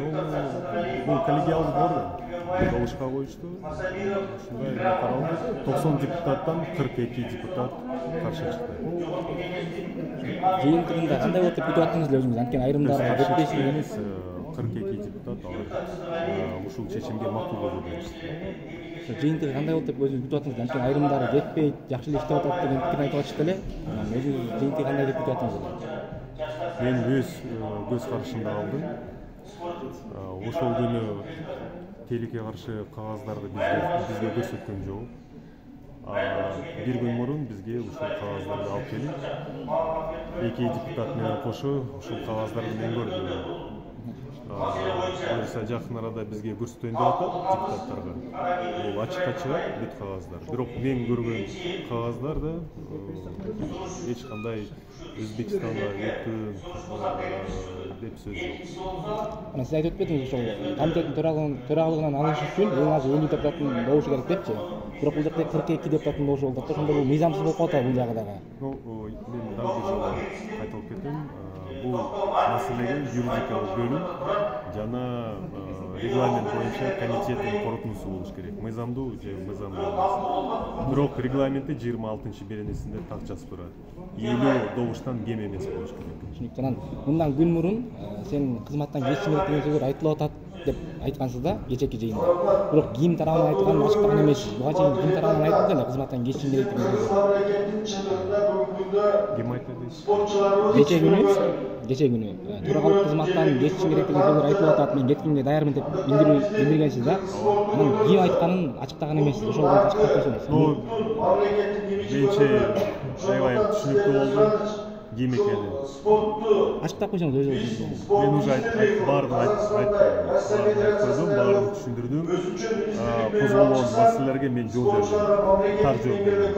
Бул коллегиалдык орган. Добушка коюшту. Ушундай каралды. 90 депутаттан 42 депутат каршы чыкты. Жыйынтыгында кандай болот деп күтүп аттыңыз эле өзүңүз? Анткени айрымдары жетпеши эмес 42 депутат ушул чечимге макул болду дейбиз. Жыйынтыгы кандай болот деп өзүңүз күтүп аттыңыз? Анткени айрымдары жетпейт, жакшы эле иштеп атат деген пикир айтып атышты эле. Өзүңүз жыйынтыгы кандай деп күтүп аттыңыз? Мен өз көз карашымды алдым. Ошол күнү телекке каршы кагаздарды бизге көрсөткөн жок. Бир күн мурун бизге ушул кагаздарды алып келип, эки депутат менен кошо ушул кагаздарды мен көрдүм. Буюрса жакын арада бизге көрсөтөйүн деп атат депутаттарга. Бул ачыкка чыгат бүт кагаздар. Бирок мен көргөн кагаздар да эч кандай Өзбекстанга өтүү деп сөз жок. Сиз айтып өтпөдүңүз ошол комитеттин төрагылыгынан алыш үчүн эң аз 50 депутаттын добушу керек депчи. Бирок бул жакта 42 депутаттын добушу болуп атат. Ошондо бул мыйзамсыз болуп калат бул жагы дагы. Мен дагы бир жолу кайталып кетем. Бул маселеге юридикалык бөлүм жана регламент боюнча комитеттин корутундусу болуш керек. Мыйзамдуу же мыйзамдуу эмес. Бирок регламентте 26 беренесинде так жазып турат. 50 добуштан кем эмес болуш керек. Түшүнүктүү. Анан мындан күн мурун сен кызматтан кетишиң керек деген сөздөр айтылып атат деп айткансыз да кечээки жыйында. Бирок ким тарабынан айтканын ачыктаган эмес. Буга чейин ким тарабынан айтылды эле кызматтан кетишиң керек деген сөздөр. Ким айтты дейсиз? Кечээ күнү төрагалык кызматтан кетишиң керек деген сөздөр айтылып атат. Мен кеткенге даярмын деп билдиргенсиз да. Анан ким айтканын ачыктаган эмес. Ошол ачыктап койсоңуз. Менче аябай түшүнүктүү болду. Ким экени. Ачыктап койсоңуз өзүңүз. Мен уже баарын айттым, баарын түшүндүрдүм. Козголгон маселелерге мен жол бердим. Так жол бердим.